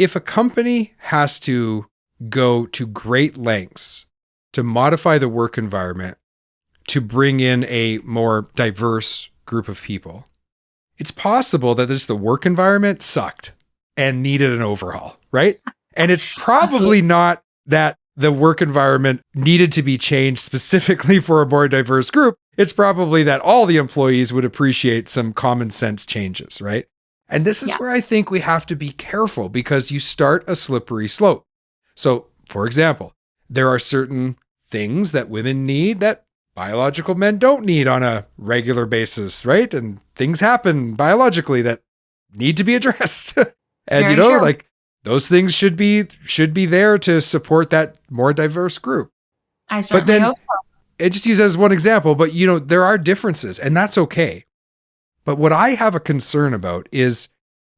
if a company has to go to great lengths to modify the work environment to bring in a more diverse group of people, it's possible that the work environment sucked and needed an overhaul, right? And it's probably not that the work environment needed to be changed specifically for a more diverse group. It's probably that all the employees would appreciate some common sense changes, right? And this is where I think we have to be careful, because you start a slippery slope. So, for example, there are certain things that women need that biological men don't need on a regular basis, right? And things happen biologically that need to be addressed. And Very true. like those things should be there to support that more diverse group. I certainly hope so. I just use that as one example, but there are differences, and that's okay. But what I have a concern about is,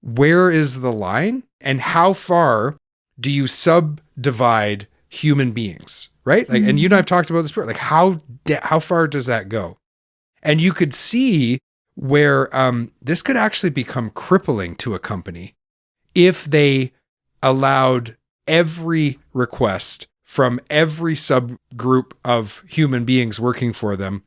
where is the line, and how far do you subdivide human beings, right? Like, and you and I have talked about this before. Like, how far does that go? And you could see where this could actually become crippling to a company if they allowed every request from every subgroup of human beings working for them.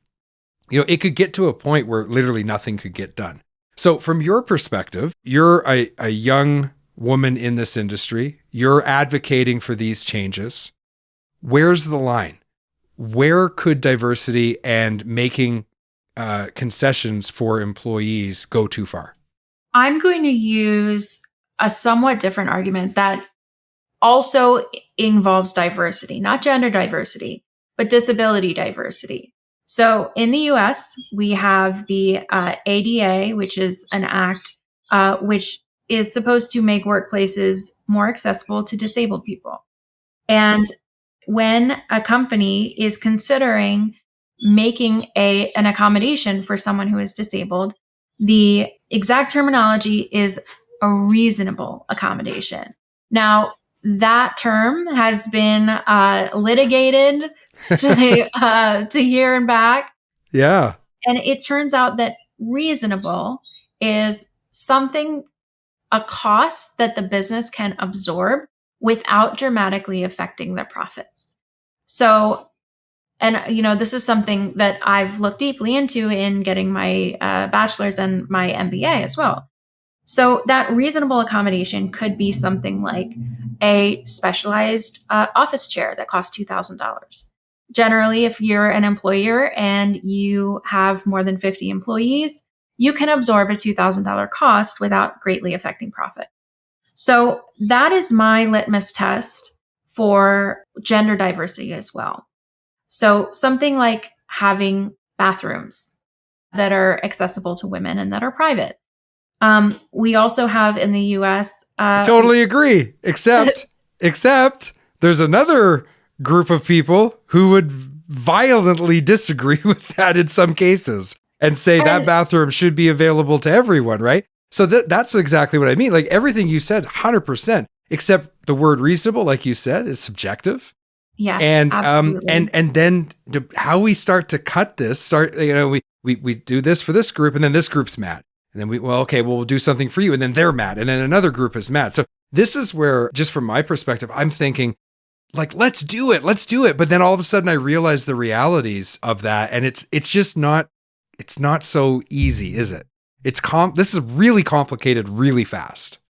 It could get to a point where literally nothing could get done. So from your perspective, you're a young woman in this industry. You're advocating for these changes. Where's the line? Where could diversity and making concessions for employees go too far? I'm going to use a somewhat different argument that also involves diversity, not gender diversity, but disability diversity. So in the US, we have the ADA, which is an act which is supposed to make workplaces more accessible to disabled people. And when a company is considering making an accommodation for someone who is disabled, the exact terminology is a reasonable accommodation. Now, that term has been litigated to here and back. Yeah. And it turns out that reasonable is a cost that the business can absorb without dramatically affecting their profits. So, and this is something that I've looked deeply into in getting my bachelor's and my MBA as well. So that reasonable accommodation could be something like a specialized office chair that costs $2,000. Generally, if you're an employer and you have more than 50 employees, you can absorb a $2,000 cost without greatly affecting profit. So that is my litmus test for gender diversity as well. So something like having bathrooms that are accessible to women and that are private. We also have in the US. I totally agree. Except there's another group of people who would violently disagree with that in some cases and say that bathroom should be available to everyone, right? So that's exactly what I mean. Like everything you said, 100%, except the word reasonable, like you said, is subjective. Yes, and absolutely. And then how we start to cut this, we do this for this group, and then this group's mad. And then we'll do something for you. And then they're mad. And then another group is mad. So this is where, just from my perspective, I'm thinking, like, let's do it. But then all of a sudden I realize the realities of that. And it's just not, it's not so easy, is it? This is really complicated really fast.